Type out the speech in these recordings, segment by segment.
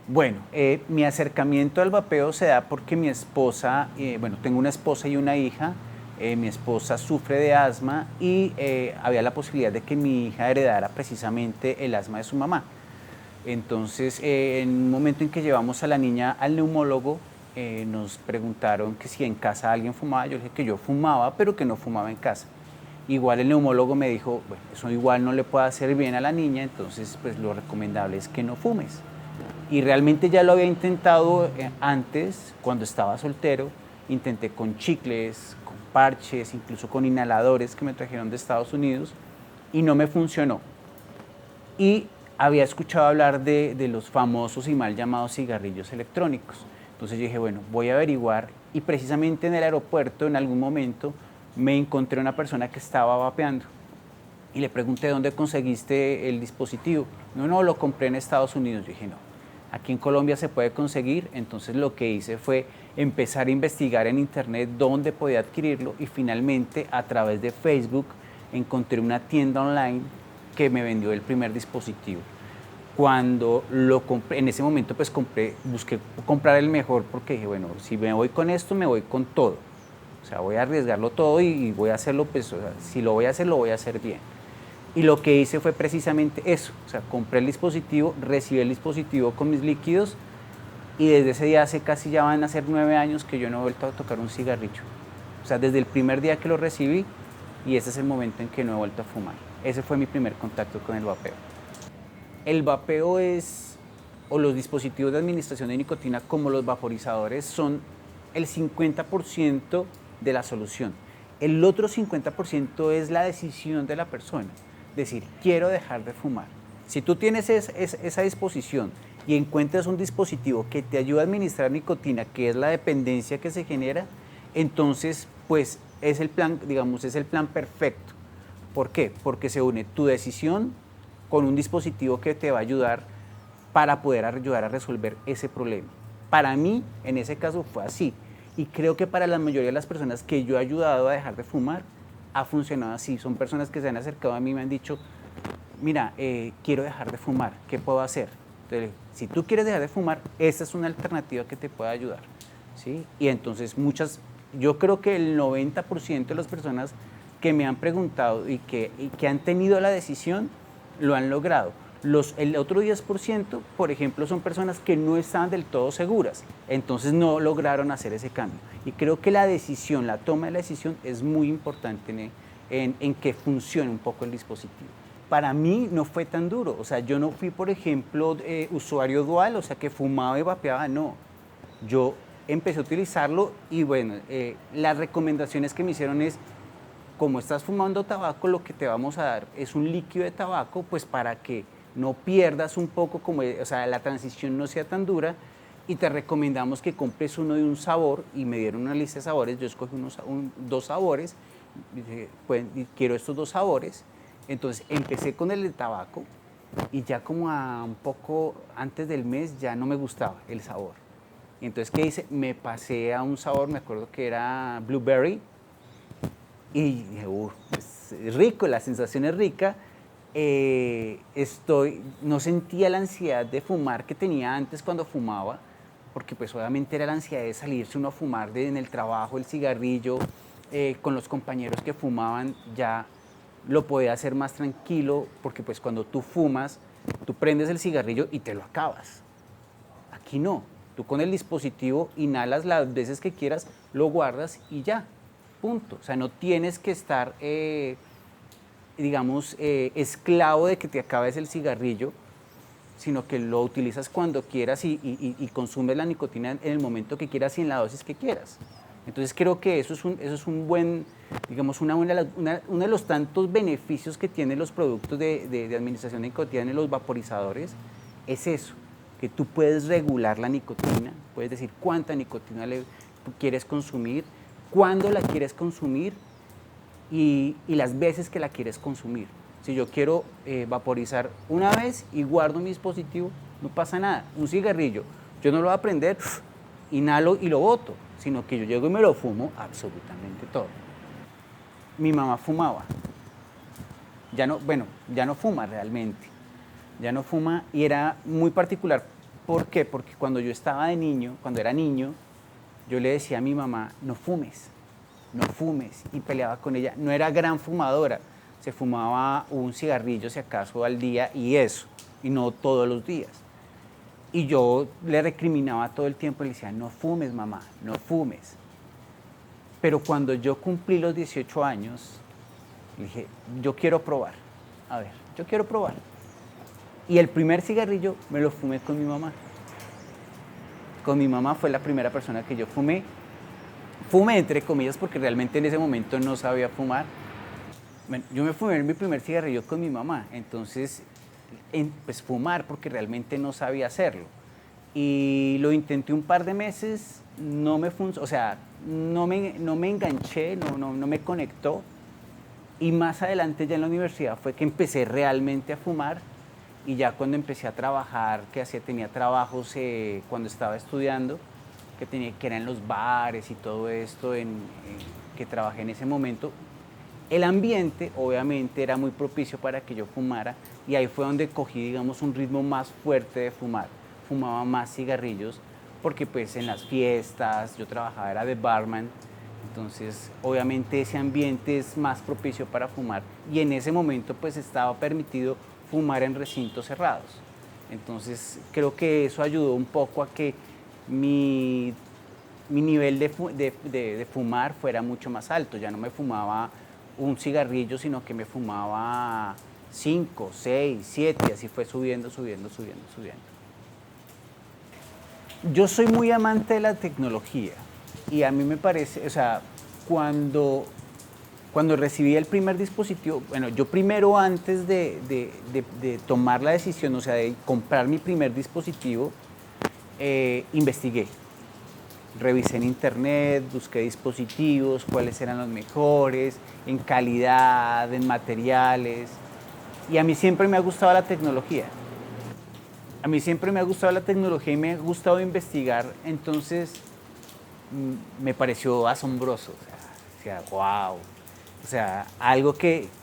Bueno, mi acercamiento al vapeo se da porque mi esposa, bueno, tengo una esposa y una hija. Mi esposa sufre de asma y había la posibilidad de que mi hija heredara precisamente el asma de su mamá. Entonces, en un momento en que llevamos a la niña al neumólogo, nos preguntaron que si en casa alguien fumaba. Yo dije que yo fumaba, pero que no fumaba en casa. Igual el neumólogo me dijo, bueno, eso igual no le puede hacer bien a la niña, entonces pues lo recomendable es que no fumes. Y realmente ya lo había intentado antes, cuando estaba soltero. Intenté con chicles, con parches, incluso con inhaladores que me trajeron de Estados Unidos y no me funcionó. Y había escuchado hablar de los famosos y mal llamados cigarrillos electrónicos. Entonces yo dije, bueno, voy a averiguar, y precisamente en el aeropuerto en algún momento me encontré una persona que estaba vapeando y le pregunté dónde conseguiste el dispositivo. No, no, lo compré en Estados Unidos. Yo dije, no, aquí en Colombia se puede conseguir. Entonces lo que hice fue empezar a investigar en internet dónde podía adquirirlo y finalmente a través de Facebook encontré una tienda online que me vendió el primer dispositivo. Cuando lo compré, en ese momento pues busqué comprar el mejor porque dije, bueno, si me voy con esto, me voy con todo. O sea, voy a arriesgarlo todo y voy a hacerlo, pues, o sea, si lo voy a hacer, lo voy a hacer bien. Y lo que hice fue precisamente eso. O sea, compré el dispositivo, recibí el dispositivo con mis líquidos y desde ese día, hace casi ya van a ser 9 años que yo no he vuelto a tocar un cigarrillo. O sea, desde el primer día que lo recibí, y ese es el momento en que no he vuelto a fumar. Ese fue mi primer contacto con el vapeo. El vapeo es, o los dispositivos de administración de nicotina como los vaporizadores, son el 50% de la solución. El otro 50% es la decisión de la persona. Decir, quiero dejar de fumar. Si tú tienes esa disposición y encuentras un dispositivo que te ayuda a administrar nicotina, que es la dependencia que se genera, entonces pues es el plan, digamos, es el plan perfecto. ¿Por qué? Porque se une tu decisión con un dispositivo que te va a ayudar para poder ayudar a resolver ese problema. Para mí, en ese caso, fue así. Y creo que para la mayoría de las personas que yo he ayudado a dejar de fumar, ha funcionado así. Son personas que se han acercado a mí y me han dicho, mira, quiero dejar de fumar, ¿qué puedo hacer? Entonces, si tú quieres dejar de fumar, esta es una alternativa que te puede ayudar. ¿Sí? Y entonces yo creo que el 90% de las personas que me han preguntado y que han tenido la decisión, lo han logrado. El otro 10%, por ejemplo, son personas que no estaban del todo seguras, entonces no lograron hacer ese cambio. Y creo que la decisión, la toma de la decisión es muy importante en que funcione un poco el dispositivo. Para mí no fue tan duro, o sea, yo no fui, por ejemplo, usuario dual, o sea, que fumaba y vapeaba, no. Yo empecé a utilizarlo y bueno, las recomendaciones que me hicieron es, como estás fumando tabaco, lo que te vamos a dar es un líquido de tabaco, pues para que no pierdas un poco, o sea, la transición no sea tan dura, y te recomendamos que compres uno de un sabor, y me dieron una lista de sabores. Yo escogí dos sabores, y dije, pues, quiero estos dos sabores. Entonces empecé con el de tabaco y ya como a un poco antes del mes ya no me gustaba el sabor. Entonces, ¿qué hice? Me pasé a un sabor, me acuerdo que era blueberry, y dije, es rico, la sensación es rica. No sentía la ansiedad de fumar que tenía antes cuando fumaba, porque pues obviamente era la ansiedad de salirse uno a fumar en el trabajo, el cigarrillo, con los compañeros que fumaban. Ya lo podía hacer más tranquilo, porque pues cuando tú fumas, tú prendes el cigarrillo y te lo acabas. Aquí no, tú con el dispositivo inhalas las veces que quieras, lo guardas y ya, punto. O sea, no tienes que estar, digamos, esclavo de que te acabes el cigarrillo, sino que lo utilizas cuando quieras y consumes la nicotina en el momento que quieras y en la dosis que quieras. Entonces creo que eso es un buen, digamos, uno de los tantos beneficios que tienen los productos de administración de nicotina en los vaporizadores, es eso, que tú puedes regular la nicotina, puedes decir cuánta nicotina quieres consumir, cuándo la quieres consumir y las veces que la quieres consumir. Si yo quiero vaporizar una vez y guardo mi dispositivo, no pasa nada. Un cigarrillo, yo no lo voy a prender, inhalo y lo boto, sino que yo llego y me lo fumo absolutamente todo. Mi mamá fumaba, ya no, bueno, ya no fuma realmente, ya no fuma, y era muy particular ¿Por qué? Porque cuando yo estaba de niño, cuando era niño, yo le decía a mi mamá, no fumes, no fumes, y peleaba con ella. No era gran fumadora, se fumaba un cigarrillo si acaso al día y eso, y no todos los días. Y yo le recriminaba todo el tiempo y le decía, no fumes, mamá, no fumes. Pero cuando yo cumplí los 18 años, dije, yo quiero probar, a ver, yo quiero probar. Y el primer cigarrillo me lo fumé con mi mamá. Con mi mamá fue la primera persona que yo fumé. Fumé entre comillas porque realmente en ese momento no sabía fumar. Bueno, yo me fumé mi primer cigarrillo con mi mamá, entonces pues fumar porque realmente no sabía hacerlo. Y lo intenté un par de meses, no me funcionó, o sea, no me enganché, no me conectó. Y más adelante ya en la universidad fue que empecé realmente a fumar. Y ya cuando empecé a trabajar, tenía trabajos cuando estaba estudiando, que eran en los bares y todo esto, que trabajé en ese momento, el ambiente obviamente era muy propicio para que yo fumara y ahí fue donde cogí, digamos, un ritmo más fuerte de fumar. Fumaba más cigarrillos porque pues en las fiestas, yo trabajaba, era de barman, entonces obviamente ese ambiente es más propicio para fumar y en ese momento pues estaba permitido fumar en recintos cerrados. Entonces creo que eso ayudó un poco a que mi nivel de fumar fuera mucho más alto. Ya no me fumaba un cigarrillo, sino que me fumaba 5, 6, 7, y así fue subiendo. Yo soy muy amante de la tecnología y a mí me parece, o sea, cuando recibí el primer dispositivo, bueno, yo primero antes de tomar la decisión, o sea, de comprar mi primer dispositivo, investigué. Revisé en internet, busqué dispositivos, cuáles eran los mejores, en calidad, en materiales. Y a mí siempre me ha gustado la tecnología. A mí siempre me ha gustado la tecnología y me ha gustado investigar, entonces me pareció asombroso. O sea, wow. O sea, algo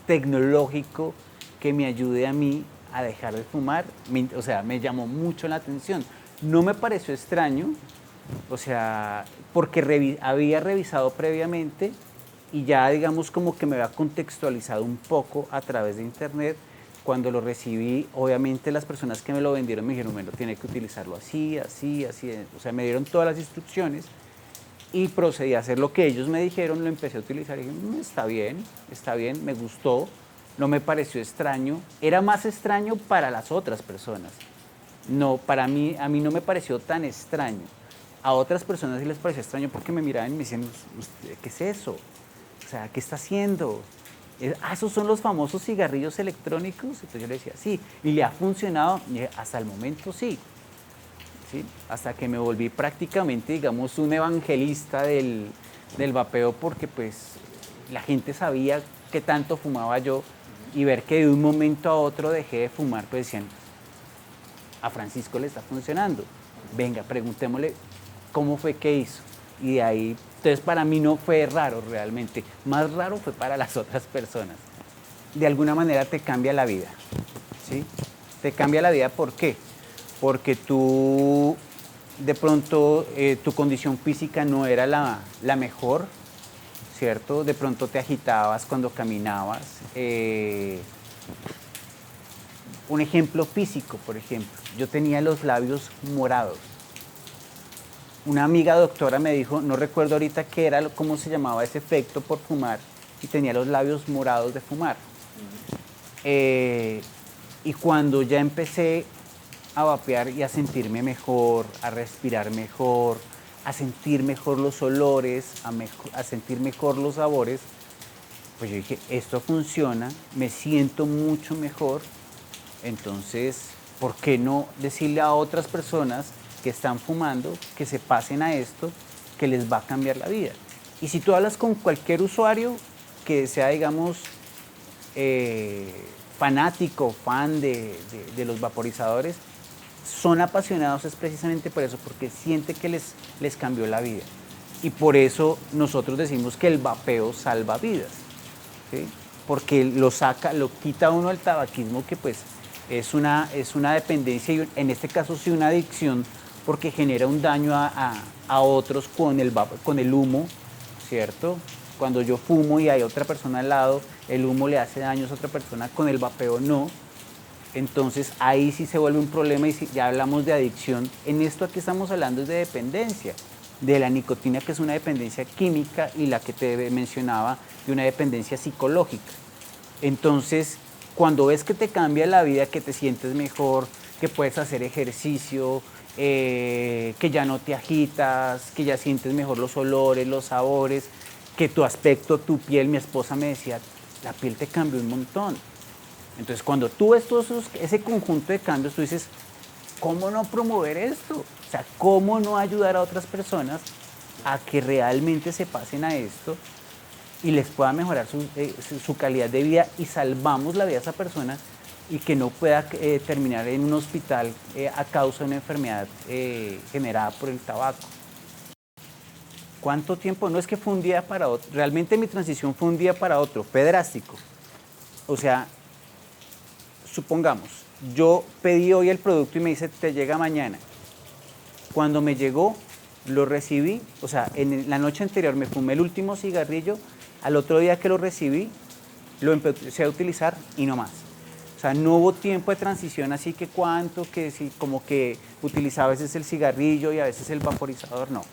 tecnológico que me ayude a mí a dejar de fumar, o sea, me llamó mucho la atención. No me pareció extraño, o sea, porque había revisado previamente y ya digamos como que me había contextualizado un poco a través de internet. Cuando lo recibí, obviamente las personas que me lo vendieron me dijeron, bueno, tiene que utilizarlo así, así, así. O sea, me dieron todas las instrucciones y procedí a hacer lo que ellos me dijeron, lo empecé a utilizar y dije, está bien, me gustó, no me pareció extraño. Era más extraño para las otras personas. No, a mí no me pareció tan extraño. A otras personas sí les pareció extraño porque me miraban y me decían, ¿qué es eso? O sea, ¿qué está haciendo? ¿Esos son los famosos cigarrillos electrónicos? Entonces yo le decía, sí. ¿Y le ha funcionado? Y dije, hasta el momento sí. ¿Sí? Hasta que me volví prácticamente, digamos, un evangelista del vapeo porque pues la gente sabía qué tanto fumaba yo y ver que de un momento a otro dejé de fumar, pues decían, a Francisco le está funcionando. Venga, preguntémosle cómo fue que hizo. Y de ahí, entonces para mí no fue raro realmente, más raro fue para las otras personas. De alguna manera te cambia la vida, ¿sí? Te cambia la vida, ¿por qué? Porque tú, de pronto, tu condición física no era la mejor, ¿cierto? De pronto te agitabas cuando caminabas. Un ejemplo físico, por ejemplo, yo tenía los labios morados. Una amiga doctora me dijo, no recuerdo ahorita qué era, cómo se llamaba ese efecto por fumar, y tenía los labios morados de fumar. Y cuando ya empecé a vapear y a sentirme mejor, a respirar mejor, a sentir mejor los olores, a sentir mejor los sabores, pues yo dije, esto funciona, me siento mucho mejor, entonces, ¿por qué no decirle a otras personas que están fumando que se pasen a esto, que les va a cambiar la vida? Y si tú hablas con cualquier usuario que sea, digamos, fanático, fan de los vaporizadores, son apasionados es precisamente por eso, porque siente que les cambió la vida. Y por eso nosotros decimos que el vapeo salva vidas, ¿sí? Porque lo quita uno el tabaquismo que pues Es una dependencia y en este caso sí una adicción porque genera un daño a otros con el humo, ¿cierto? Cuando yo fumo y hay otra persona al lado, el humo le hace daños a otra persona, con el vapeo no. Entonces ahí sí se vuelve un problema y si ya hablamos de adicción. En esto aquí estamos hablando de dependencia, de la nicotina que es una dependencia química y la que te mencionaba de una dependencia psicológica. Entonces, cuando ves que te cambia la vida, que te sientes mejor, que puedes hacer ejercicio, que ya no te agitas, que ya sientes mejor los olores, los sabores, que tu aspecto, tu piel, mi esposa me decía, la piel te cambió un montón. Entonces, cuando tú ves ese conjunto de cambios, tú dices, ¿cómo no promover esto? O sea, ¿cómo no ayudar a otras personas a que realmente se pasen a esto y les pueda mejorar su calidad de vida y salvamos la vida de esa persona y que no pueda terminar en un hospital a causa de una enfermedad generada por el tabaco? ¿Cuánto tiempo? No es que fue un día para otro. Realmente mi transición fue un día para otro, fue drástico. O sea, supongamos, yo pedí hoy el producto y me dice, te llega mañana. Cuando me llegó, lo recibí, o sea, en la noche anterior me fumé el último cigarrillo, al otro día que lo recibí, lo empecé a utilizar y no más. O sea, no hubo tiempo de transición, así que cuánto, que si como que utilizaba a veces el cigarrillo y a veces el vaporizador, no.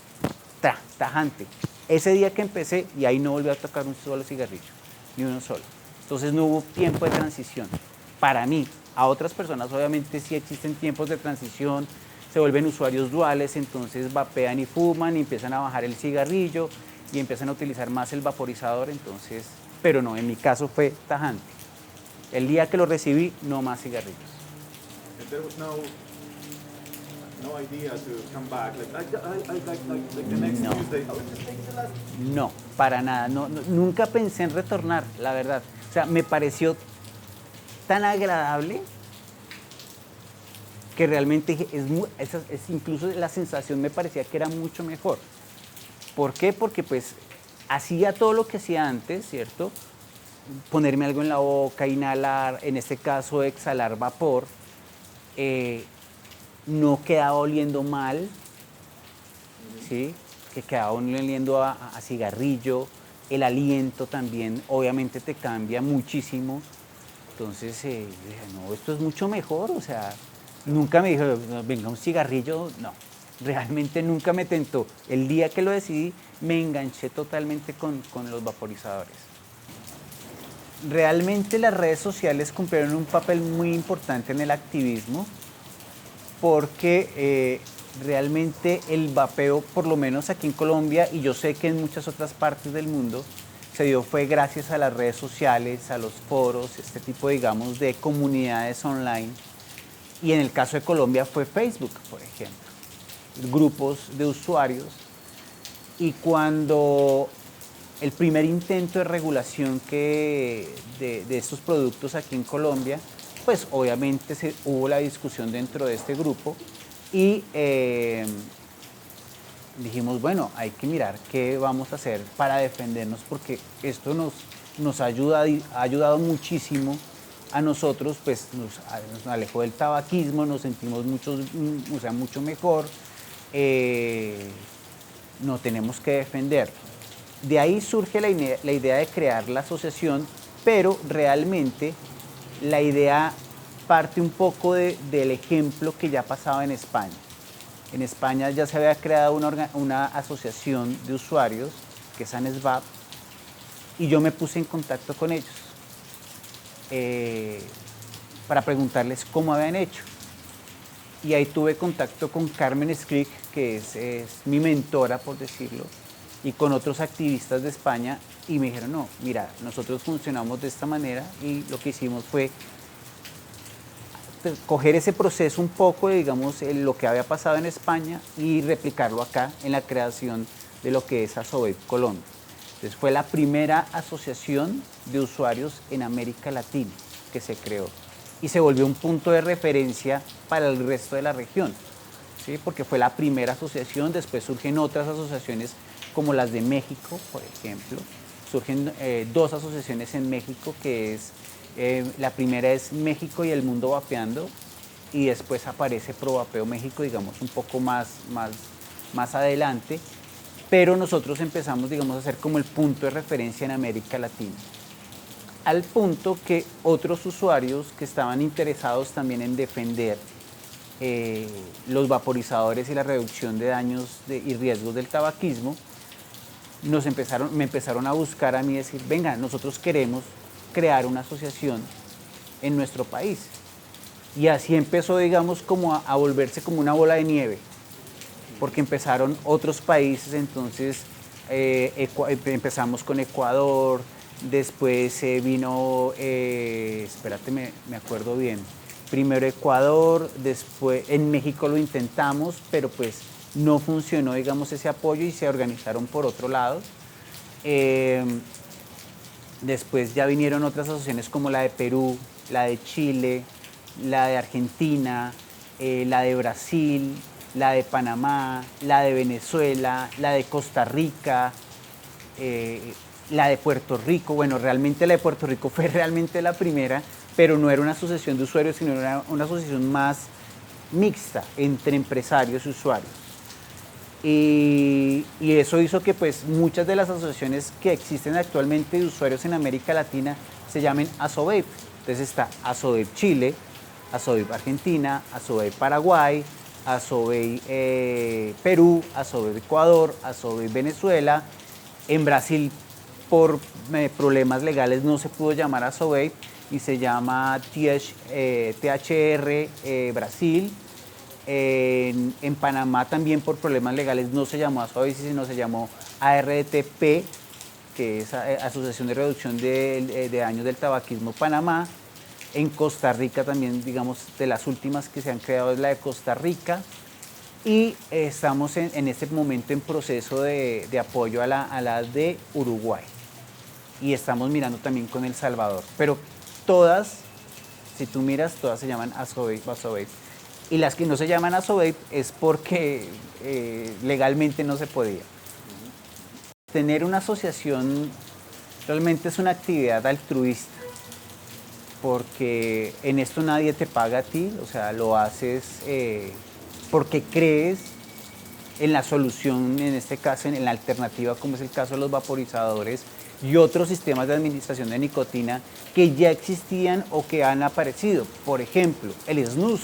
Tajante. Ese día que empecé y ahí no volví a tocar un solo cigarrillo, ni uno solo. Entonces no hubo tiempo de transición. Para mí, a otras personas obviamente sí existen tiempos de transición, se vuelven usuarios duales, entonces vapean y fuman y empiezan a bajar el cigarrillo y empiezan a utilizar más el vaporizador, entonces, pero no, en mi caso fue tajante. El día que lo recibí, no más cigarrillos. No idea to come back, like the next No. Tuesday. Oh, just take the last. No, para nada. Nunca pensé en retornar, la verdad. O sea, me pareció tan agradable que realmente incluso la sensación me parecía que era mucho mejor. ¿Por qué? Porque pues hacía todo lo que hacía antes, ¿cierto? Ponerme algo en la boca, inhalar, en este caso exhalar vapor. No quedaba oliendo mal, ¿sí? Que quedaba oliendo a cigarrillo, el aliento también obviamente te cambia muchísimo. Entonces dije, no, esto es mucho mejor, o sea, nunca me dijo, venga, un cigarrillo, no, realmente nunca me tentó. El día que lo decidí, me enganché totalmente con los vaporizadores. Realmente las redes sociales cumplieron un papel muy importante en el activismo porque realmente el vapeo, por lo menos aquí en Colombia, y yo sé que en muchas otras partes del mundo, se dio fue gracias a las redes sociales, a los foros, este tipo, digamos, de comunidades online. Y en el caso de Colombia fue Facebook, por ejemplo, grupos de usuarios. Y cuando el primer intento de regulación de estos productos aquí en Colombia, pues obviamente hubo la discusión dentro de este grupo y dijimos, bueno, hay que mirar qué vamos a hacer para defendernos porque esto nos ha ayudado muchísimo a nosotros, pues nos alejó del tabaquismo, nos sentimos mucho mejor, no tenemos que defender. De ahí surge la idea de crear la asociación, pero realmente la idea parte un poco del ejemplo que ya pasaba en España. En España ya se había creado una asociación de usuarios, que es ANSVAP, y yo me puse en contacto con ellos para preguntarles cómo habían hecho. Y ahí tuve contacto con Carmen Skrik, que es mi mentora, por decirlo, y con otros activistas de España, y me dijeron, no, mira, nosotros funcionamos de esta manera, y lo que hicimos fue coger ese proceso un poco, digamos, lo que había pasado en España y replicarlo acá en la creación de lo que es Asovape Colombia. Entonces fue la primera asociación de usuarios en América Latina que se creó y se volvió un punto de referencia para el resto de la región, ¿sí? Porque fue la primera asociación, después surgen otras asociaciones como las de México, por ejemplo. Surgen dos asociaciones en México, que es La primera es México y el mundo vapeando, y después aparece ProVapeo México, digamos, un poco más adelante, pero nosotros empezamos, digamos, a ser como el punto de referencia en América Latina. Al punto que otros usuarios que estaban interesados también en defender los vaporizadores y la reducción de daños y riesgos del tabaquismo, me empezaron a buscar a mí y decir, venga, nosotros queremos crear una asociación en nuestro país. Y así empezó, digamos, como a volverse como una bola de nieve, porque empezaron otros países, entonces empezamos con Ecuador, después vino, espérate, me acuerdo bien, primero Ecuador, después en México lo intentamos, pero pues no funcionó, digamos, ese apoyo y se organizaron por otro lado. Después ya vinieron otras asociaciones como la de Perú, la de Chile, la de Argentina, la de Brasil, la de Panamá, la de Venezuela, la de Costa Rica, la de Puerto Rico. Bueno, realmente la de Puerto Rico fue realmente la primera, pero no era una asociación de usuarios, sino era una asociación más mixta entre empresarios y usuarios. Y eso hizo que pues muchas de las asociaciones que existen actualmente de usuarios en América Latina se llamen ASOVAPE. Entonces está ASOVAPE Chile, ASOVAPE Argentina, ASOVAPE Paraguay, ASOVAPE Perú, ASOVAPE Ecuador, ASOVAPE Venezuela. En Brasil, por problemas legales, no se pudo llamar ASOVAPE y se llama THR Brasil. En Panamá también por problemas legales no se llamó ASOVAPE, sino se llamó ARTP, que es Asociación de Reducción de Daños del Tabaquismo Panamá. En Costa Rica también, digamos, de las últimas que se han creado es la de Costa Rica. Y estamos en este momento en proceso de apoyo a la de Uruguay. Y estamos mirando también con El Salvador. Pero todas, si tú miras, todas se llaman ASOVAPE. Y las que no se llaman ASOVAPE es porque legalmente no se podía. Tener una asociación realmente es una actividad altruista, porque en esto nadie te paga a ti, o sea, lo haces porque crees en la solución, en este caso en la alternativa, como es el caso de los vaporizadores y otros sistemas de administración de nicotina que ya existían o que han aparecido. Por ejemplo, el snus.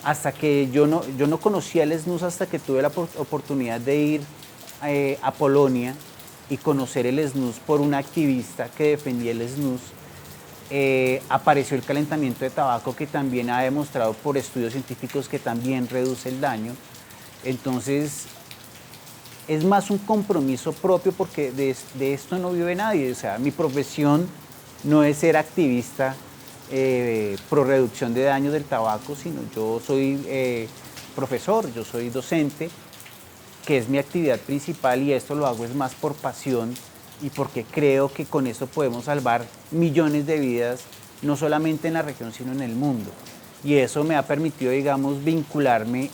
Hasta que yo no conocía el snus hasta que tuve la oportunidad de ir a Polonia y conocer el snus por una activista que defendía el snus. Apareció el calentamiento de tabaco, que también ha demostrado por estudios científicos que también reduce el daño. Entonces, es más un compromiso propio, porque de esto no vive nadie. O sea, mi profesión no es ser activista pro reducción de daños del tabaco, sino yo soy profesor, yo soy docente, que es mi actividad principal, y esto lo hago es más por pasión y porque creo que con esto podemos salvar millones de vidas, no solamente en la región, sino en el mundo. Y eso me ha permitido, digamos, vincularme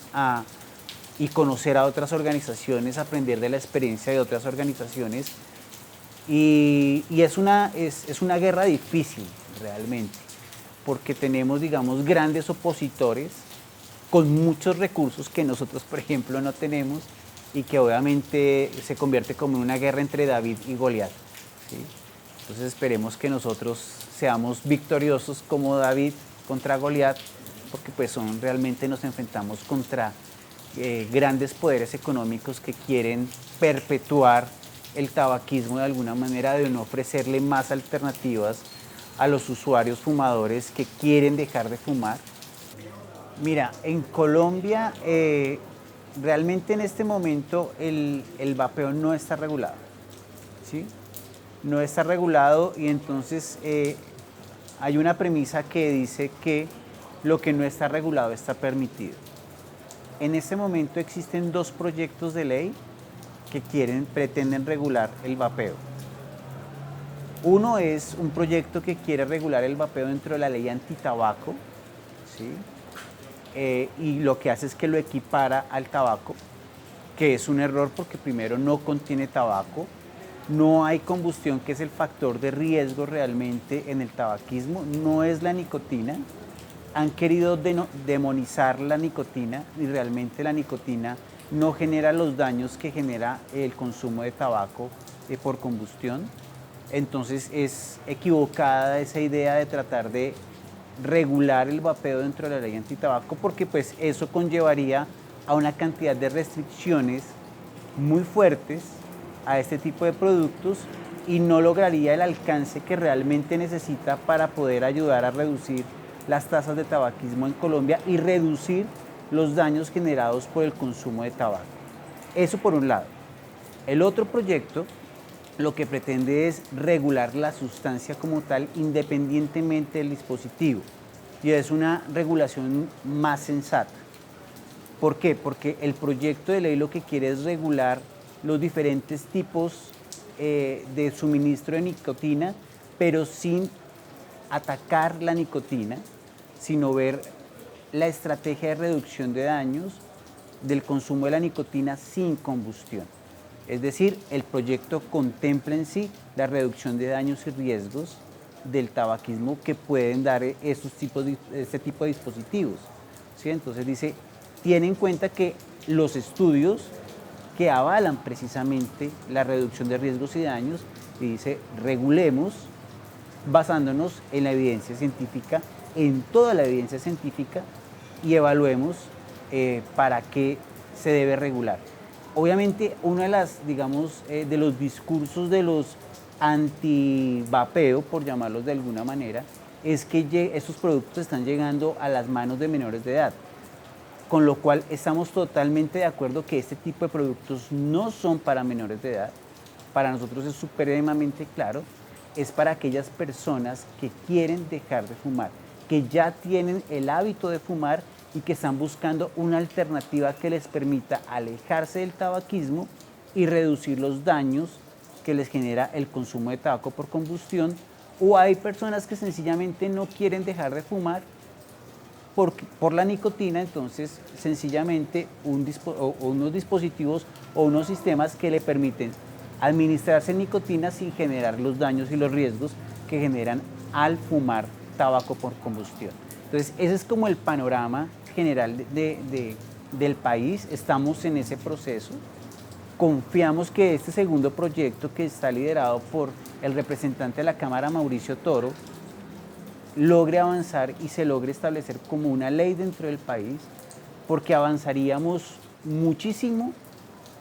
y conocer a otras organizaciones, aprender de la experiencia de otras organizaciones. Y es una guerra difícil, realmente, porque tenemos, digamos, grandes opositores con muchos recursos que nosotros, por ejemplo, no tenemos, y que obviamente se convierte como en una guerra entre David y Goliat, ¿sí? Entonces esperemos que nosotros seamos victoriosos como David contra Goliat, porque pues realmente nos enfrentamos contra grandes poderes económicos que quieren perpetuar el tabaquismo de alguna manera, de no ofrecerle más alternativas a los usuarios fumadores que quieren dejar de fumar. Mira, en Colombia realmente en este momento el vapeo no está regulado, ¿sí? No está regulado, y entonces hay una premisa que dice que lo que no está regulado está permitido. En este momento existen dos proyectos de ley que pretenden regular el vapeo. Uno es un proyecto que quiere regular el vapeo dentro de la ley antitabaco, ¿sí? Y lo que hace es que lo equipara al tabaco, que es un error porque primero no contiene tabaco, No hay combustión, que es el factor de riesgo realmente en el tabaquismo, no es la nicotina. Han querido demonizar la nicotina y realmente la nicotina no genera los daños que genera el consumo de tabaco por combustión. Entonces es equivocada esa idea de tratar de regular el vapeo dentro de la ley antitabaco, porque pues eso conllevaría a una cantidad de restricciones muy fuertes a este tipo de productos y no lograría el alcance que realmente necesita para poder ayudar a reducir las tasas de tabaquismo en Colombia y reducir los daños generados por el consumo de tabaco. Eso por un lado. El otro proyecto lo que pretende es regular la sustancia como tal independientemente del dispositivo, y es una regulación más sensata. ¿Por qué? Porque el proyecto de ley lo que quiere es regular los diferentes tipos de suministro de nicotina, pero sin atacar la nicotina, sino ver la estrategia de reducción de daños del consumo de la nicotina sin combustión. Es decir, el proyecto contempla en sí la reducción de daños y riesgos del tabaquismo que pueden dar este tipo de dispositivos, ¿sí? Entonces dice, tiene en cuenta que los estudios que avalan precisamente la reducción de riesgos y daños, y dice, regulemos basándonos en la evidencia científica, en toda la evidencia científica, y evaluemos para qué se debe regular. Obviamente, uno de de los discursos de los anti-vapeo, por llamarlos de alguna manera, es que estos productos están llegando a las manos de menores de edad, con lo cual estamos totalmente de acuerdo que este tipo de productos no son para menores de edad. Para nosotros es supremamente claro, es para aquellas personas que quieren dejar de fumar, que ya tienen el hábito de fumar y que están buscando una alternativa que les permita alejarse del tabaquismo y reducir los daños que les genera el consumo de tabaco por combustión. O hay personas que sencillamente no quieren dejar de fumar por la nicotina, entonces sencillamente unos dispositivos o unos sistemas que le permiten administrarse nicotina sin generar los daños y los riesgos que generan al fumar tabaco por combustión. Entonces ese es como el panorama general del país. Estamos en ese proceso. Confiamos que este segundo proyecto, que está liderado por el representante de la Cámara, Mauricio Toro, logre avanzar y se logre establecer como una ley dentro del país, porque avanzaríamos muchísimo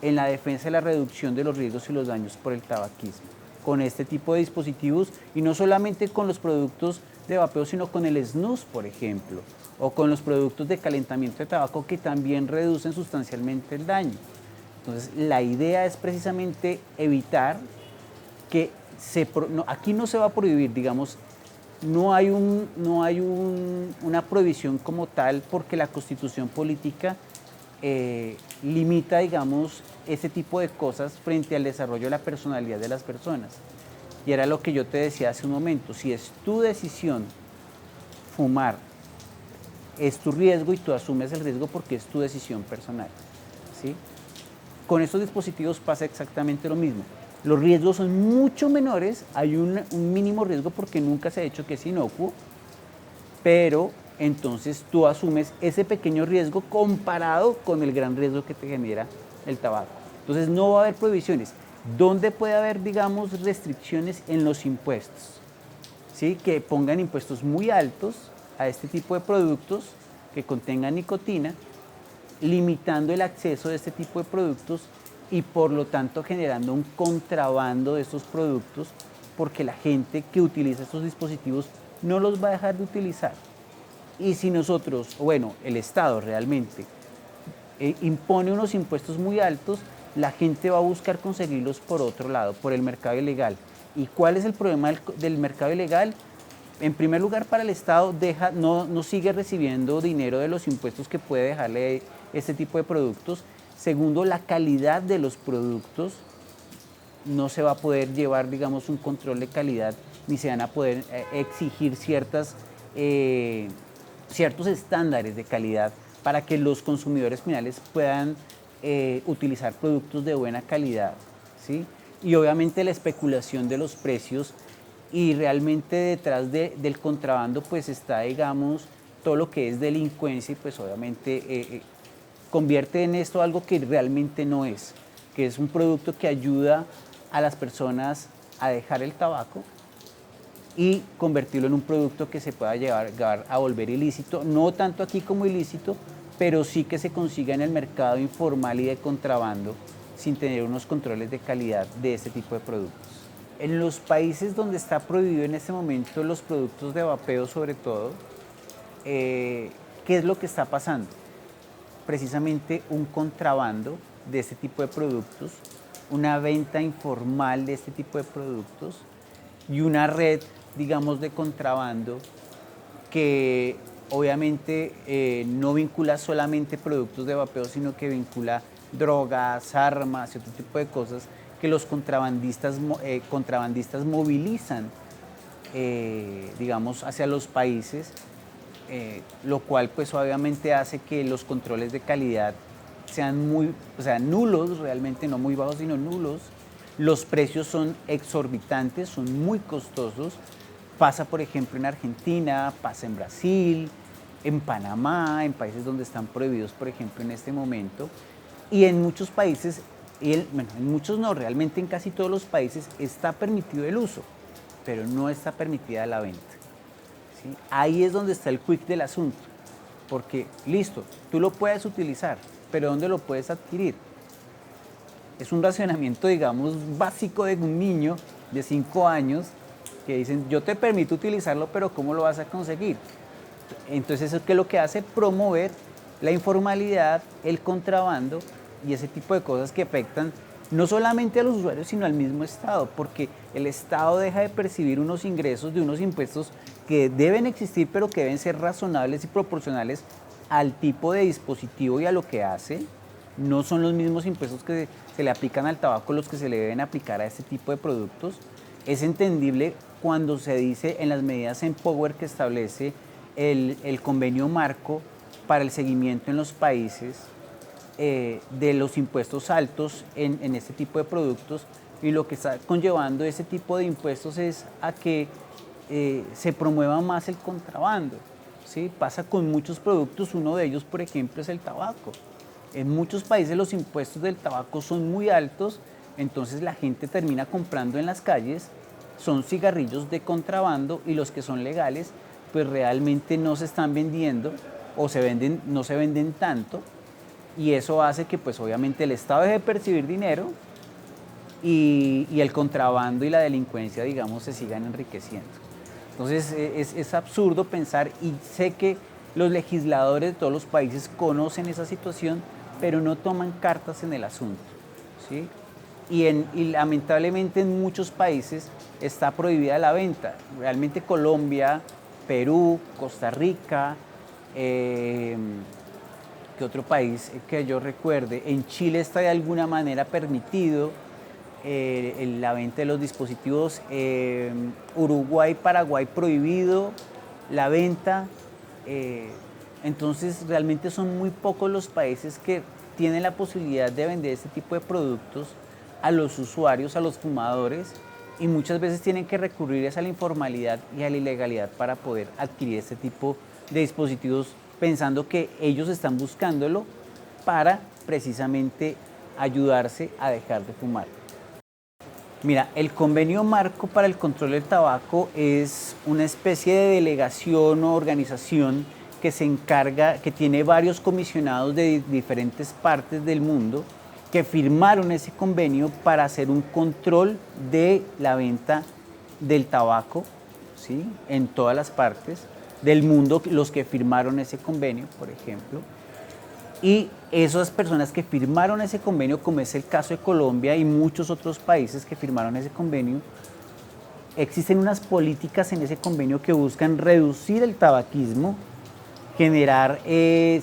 en la defensa y la reducción de los riesgos y los daños por el tabaquismo con este tipo de dispositivos, y no solamente con los productos de vapeo, sino con el snus, por ejemplo, o con los productos de calentamiento de tabaco, que también reducen sustancialmente el daño. Entonces, la idea es precisamente evitar que aquí no se va a prohibir, digamos, no hay una prohibición como tal, porque la Constitución política limita, digamos, ese tipo de cosas frente al desarrollo de la personalidad de las personas. Y era lo que yo te decía hace un momento, si es tu decisión fumar, es tu riesgo y tú asumes el riesgo porque es tu decisión personal, ¿sí? Con estos dispositivos pasa exactamente lo mismo. Los riesgos son mucho menores, hay un mínimo riesgo porque nunca se ha dicho que es inocuo, pero entonces tú asumes ese pequeño riesgo comparado con el gran riesgo que te genera el tabaco. Entonces no va a haber prohibiciones. ¿Dónde puede haber, digamos, restricciones? En los impuestos, ¿sí? Que pongan impuestos muy altos a este tipo de productos que contengan nicotina, limitando el acceso de este tipo de productos y por lo tanto generando un contrabando de estos productos, porque la gente que utiliza estos dispositivos no los va a dejar de utilizar. Y si nosotros, bueno, el Estado realmente impone unos impuestos muy altos, la gente va a buscar conseguirlos por otro lado, por el mercado ilegal. ¿Y cuál es el problema del mercado ilegal? En primer lugar, para el Estado no sigue recibiendo dinero de los impuestos que puede dejarle este tipo de productos. Segundo, la calidad de los productos. No se va a poder llevar, digamos, un control de calidad, ni se van a poder exigir ciertos estándares de calidad para que los consumidores finales puedan utilizar productos de buena calidad, ¿sí? y obviamente la especulación de los precios, y realmente detrás del contrabando pues está, digamos, todo lo que es delincuencia y pues obviamente convierte en esto algo que realmente no es, que es un producto que ayuda a las personas a dejar el tabaco y convertirlo en un producto que se pueda llegar a volver ilícito, no tanto aquí como ilícito, pero sí que se consiga en el mercado informal y de contrabando sin tener unos controles de calidad de este tipo de productos. En los países donde está prohibido en este momento los productos de vapeo sobre todo, ¿qué es lo que está pasando? Precisamente un contrabando de este tipo de productos, una venta informal de este tipo de productos y una red, digamos, de contrabando que obviamente no vincula solamente productos de vapeo, sino que vincula drogas, armas y otro tipo de cosas que los contrabandistas movilizan, digamos, hacia los países, lo cual pues obviamente hace que los controles de calidad sean nulos, realmente no muy bajos, sino nulos. Los precios son exorbitantes, son muy costosos. Pasa, por ejemplo, en Argentina, pasa en Brasil, en Panamá, en países donde están prohibidos, por ejemplo, en este momento. Y en muchos países, bueno, en muchos no, realmente en casi todos los países está permitido el uso, pero no está permitida la venta. ¿Sí? Ahí es donde está el quick del asunto, porque listo, tú lo puedes utilizar, pero ¿dónde lo puedes adquirir? Es un racionamiento, digamos, básico de un niño de 5 años que dicen, yo te permito utilizarlo, pero ¿cómo lo vas a conseguir? Entonces, ¿eso qué es lo que hace? Promover la informalidad, el contrabando y ese tipo de cosas que afectan no solamente a los usuarios, sino al mismo Estado, porque el Estado deja de percibir unos ingresos de unos impuestos que deben existir, pero que deben ser razonables y proporcionales al tipo de dispositivo y a lo que hace. No son los mismos impuestos que se le aplican al tabaco los que se le deben aplicar a este tipo de productos. Es entendible cuando se dice en las medidas Empower que establece el convenio marco para el seguimiento en los países de los impuestos altos en este tipo de productos, y lo que está conllevando ese tipo de impuestos es a que se promueva más el contrabando. ¿Sí? Pasa con muchos productos, uno de ellos, por ejemplo, es el tabaco. En muchos países los impuestos del tabaco son muy altos, entonces la gente termina comprando en las calles, son cigarrillos de contrabando, y los que son legales pues realmente no se están vendiendo o no se venden tanto, y eso hace que pues obviamente el Estado deje de percibir dinero y el contrabando y la delincuencia, digamos, se sigan enriqueciendo. Entonces es absurdo pensar, y sé que los legisladores de todos los países conocen esa situación, pero no toman cartas en el asunto, ¿sí? Y lamentablemente en muchos países está prohibida la venta. Realmente Colombia, Perú, Costa Rica, ¿qué otro país que yo recuerde? En Chile está de alguna manera permitido la venta de los dispositivos. Uruguay, Paraguay prohibido la venta. Entonces realmente son muy pocos los países que tienen la posibilidad de vender este tipo de productos a los usuarios, a los fumadores, y muchas veces tienen que recurrir a la informalidad y a la ilegalidad para poder adquirir este tipo de dispositivos, pensando que ellos están buscándolo para precisamente ayudarse a dejar de fumar. Mira, el convenio marco para el control del tabaco es una especie de delegación o organización que se encarga, que tiene varios comisionados de diferentes partes del mundo que firmaron ese convenio para hacer un control de la venta del tabaco, ¿sí? En todas las partes del mundo, los que firmaron ese convenio, por ejemplo. Y esas personas que firmaron ese convenio, como es el caso de Colombia y muchos otros países que firmaron ese convenio, existen unas políticas en ese convenio que buscan reducir el tabaquismo, generar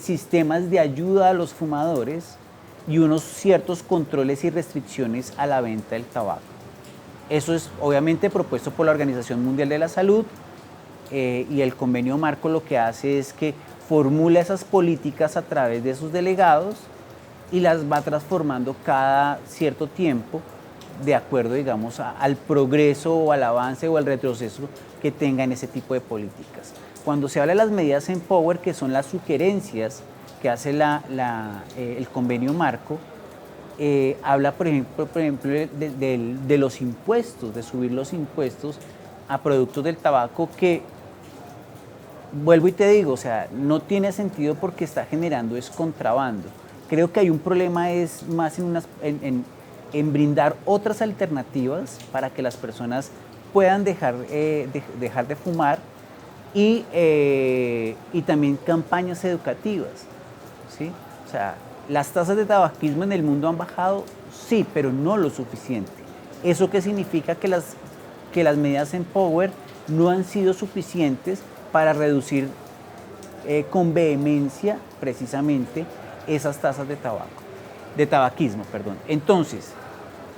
sistemas de ayuda a los fumadores y unos ciertos controles y restricciones a la venta del tabaco. Eso es obviamente propuesto por la Organización Mundial de la Salud, y el convenio marco lo que hace es que formula esas políticas a través de sus delegados y las va transformando cada cierto tiempo de acuerdo, digamos, al progreso o al avance o al retroceso que tengan ese tipo de políticas. Cuando se habla de las medidas Empower, que son las sugerencias que hace el convenio marco, habla, por ejemplo de los impuestos, de subir los impuestos a productos del tabaco que, vuelvo y te digo, o sea, no tiene sentido porque está generando es contrabando. Creo que hay un problema es más en brindar otras alternativas para que las personas puedan dejar de fumar y también campañas educativas, ¿sí? O sea, las tasas de tabaquismo en el mundo han bajado, sí, pero no lo suficiente. ¿Eso qué significa? Que las medidas Empower no han sido suficientes para reducir con vehemencia, precisamente, esas tasas de tabaquismo, perdón. Entonces,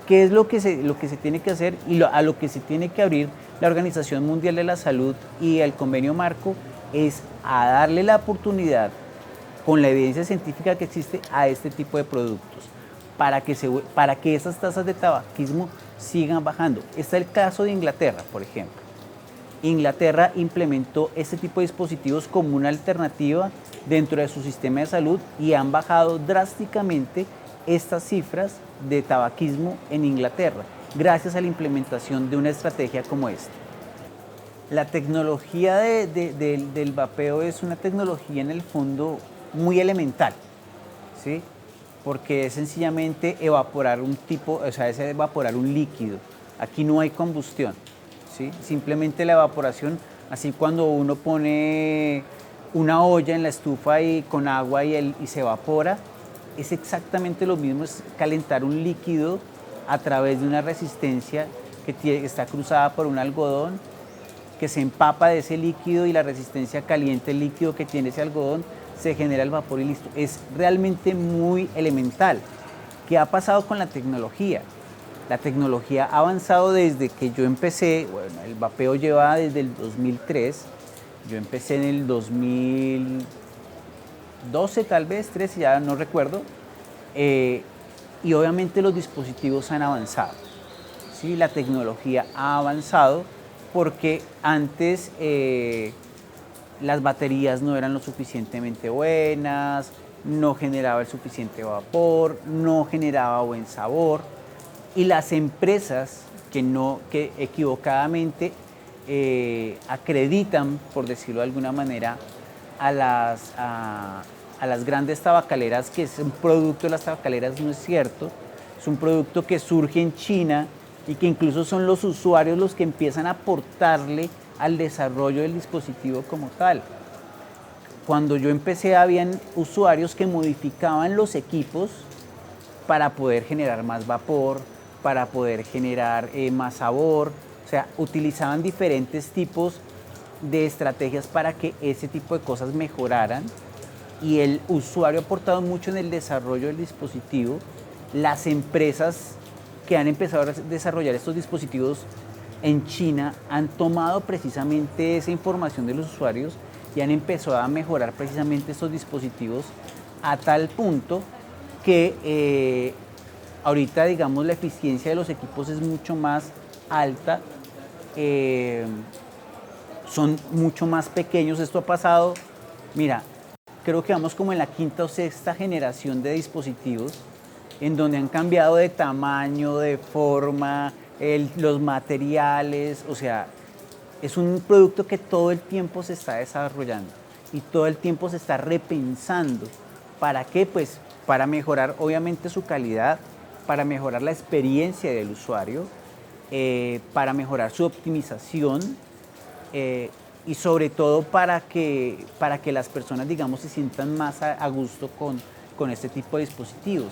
¿qué es lo que se tiene que hacer y a lo que se tiene que abrir la Organización Mundial de la Salud y el convenio marco? Es a darle la oportunidad, con la evidencia científica que existe, a este tipo de productos, para que esas tasas de tabaquismo sigan bajando. Está el caso de Inglaterra, por ejemplo. Inglaterra implementó este tipo de dispositivos como una alternativa dentro de su sistema de salud y han bajado drásticamente estas cifras de tabaquismo en Inglaterra, gracias a la implementación de una estrategia como esta. La tecnología del vapeo es una tecnología en el fondo muy elemental, ¿sí? Porque es sencillamente evaporar es evaporar un líquido. Aquí no hay combustión, ¿sí? Simplemente la evaporación, así cuando uno pone una olla en la estufa con agua y se evapora, es exactamente lo mismo, es calentar un líquido a través de una resistencia que está cruzada por un algodón, que se empapa de ese líquido y la resistencia caliente el líquido que tiene ese algodón, se genera el vapor y listo. Es realmente muy elemental. ¿Qué ha pasado con la tecnología? La tecnología ha avanzado desde que yo empecé, bueno, el vapeo lleva desde el 2003, yo empecé en el 2012 tal vez, 13, ya no recuerdo, y obviamente los dispositivos han avanzado, ¿sí? La tecnología ha avanzado porque antes las baterías no eran lo suficientemente buenas, no generaba el suficiente vapor, no generaba buen sabor, y las empresas que equivocadamente acreditan, por decirlo de alguna manera, a las grandes tabacaleras que es un producto de las tabacaleras, no es cierto, es un producto que surge en China y que incluso son los usuarios los que empiezan a aportarle al desarrollo del dispositivo como tal. Cuando yo empecé habían usuarios que modificaban los equipos para poder generar más vapor, para poder generar más sabor, o sea, utilizaban diferentes tipos de estrategias para que ese tipo de cosas mejoraran y el usuario ha aportado mucho en el desarrollo del dispositivo. Las empresas que han empezado a desarrollar estos dispositivos en China han tomado precisamente esa información de los usuarios y han empezado a mejorar precisamente estos dispositivos a tal punto que ahorita, digamos, la eficiencia de los equipos es mucho más alta, son mucho más pequeños. Esto ha pasado, mira, creo que vamos como en la quinta o sexta generación de dispositivos en donde han cambiado de tamaño, de forma, los materiales, o sea, es un producto que todo el tiempo se está desarrollando y todo el tiempo se está repensando. ¿Para qué? Pues para mejorar obviamente su calidad, para mejorar la experiencia del usuario, para mejorar su optimización y sobre todo para que las personas, digamos, se sientan más a gusto con este tipo de dispositivos.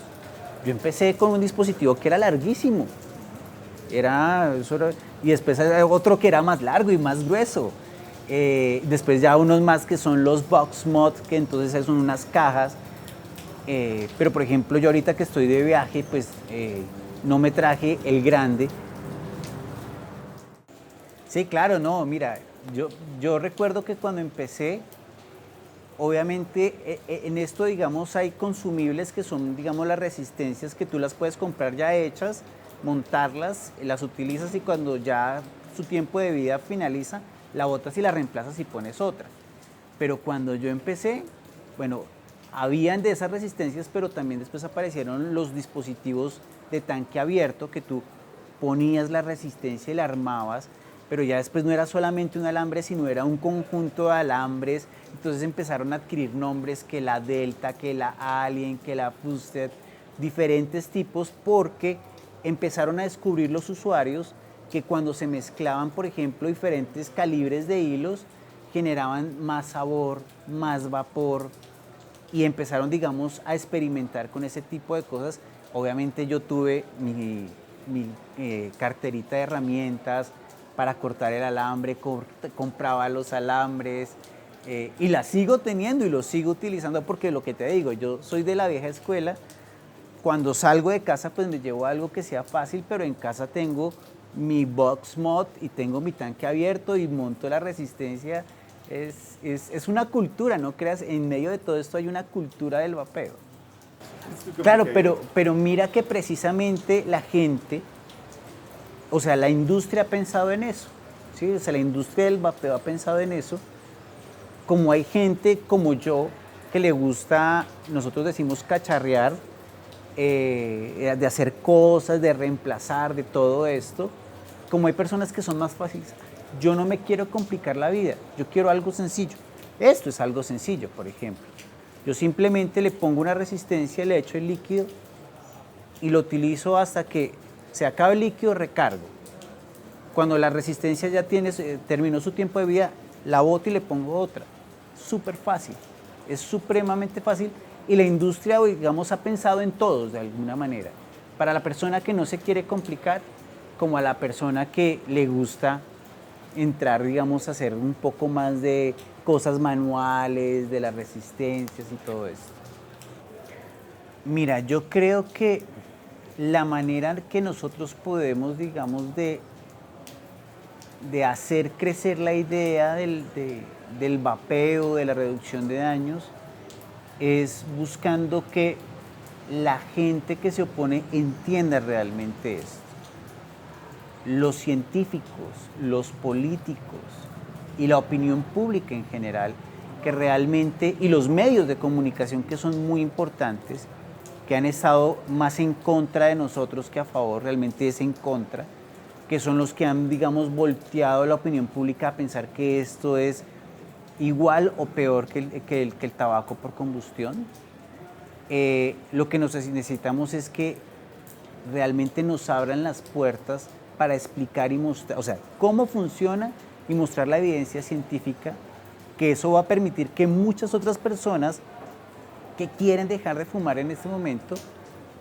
Yo empecé con un dispositivo que era larguísimo, y después otro que era más largo y más grueso. Después ya unos más que son los Box Mod, que entonces son unas cajas. Pero por ejemplo, yo ahorita que estoy de viaje, pues no me traje el grande. Sí, claro, no, mira, yo recuerdo que cuando empecé, obviamente en esto, digamos, hay consumibles que son, digamos, las resistencias que tú las puedes comprar ya hechas, montarlas, las utilizas y cuando ya su tiempo de vida finaliza, la botas y la reemplazas y pones otra. Pero cuando yo empecé, bueno, habían de esas resistencias, pero también después aparecieron los dispositivos de tanque abierto que tú ponías la resistencia y la armabas, pero ya después no era solamente un alambre, sino era un conjunto de alambres. Entonces empezaron a adquirir nombres, que la Delta, que la Alien, que la Fusted, diferentes tipos, porque empezaron a descubrir los usuarios que cuando se mezclaban, por ejemplo, diferentes calibres de hilos, generaban más sabor, más vapor, y empezaron, digamos, a experimentar con ese tipo de cosas. Obviamente yo tuve mi carterita de herramientas para cortar el alambre, compraba los alambres, y la sigo teniendo y lo sigo utilizando porque lo que te digo, yo soy de la vieja escuela. Cuando salgo de casa pues me llevo algo que sea fácil, pero en casa tengo mi box mod y tengo mi tanque abierto y monto la resistencia. Es una cultura, no creas, en medio de todo esto hay una cultura del vapeo. Claro, pero mira que precisamente la gente, o sea, la industria ha pensado en eso, ¿sí? O sea, la industria del vapeo ha pensado en eso. Como hay gente como yo que le gusta, nosotros decimos cacharrear, de hacer cosas, de reemplazar, de todo esto, como hay personas que son más fáciles, yo no me quiero complicar la vida, yo quiero algo sencillo. Esto es algo sencillo, por ejemplo. Yo simplemente le pongo una resistencia, le echo el líquido y lo utilizo hasta que se acabe el líquido, recargo. Cuando la resistencia ya terminó su tiempo de vida, la boto y le pongo otra. Súper fácil, es supremamente fácil y la industria, digamos, ha pensado en todos de alguna manera. Para la persona que no se quiere complicar, como a la persona que le gusta entrar, digamos, a hacer un poco más de cosas manuales, de las resistencias y todo esto. Mira, yo creo que la manera que nosotros podemos, digamos, de hacer crecer la idea del vapeo, de la reducción de daños, es buscando que la gente que se opone entienda realmente esto. Los científicos, los políticos y la opinión pública en general, que realmente, y los medios de comunicación que son muy importantes, que han estado más en contra de nosotros que a favor, realmente es en contra, que son los que han, digamos, volteado la opinión pública a pensar que esto es igual o peor que el tabaco por combustión. Lo que necesitamos es que realmente nos abran las puertas para explicar y mostrar, o sea, cómo funciona y mostrar la evidencia científica, que eso va a permitir que muchas otras personas que quieren dejar de fumar en este momento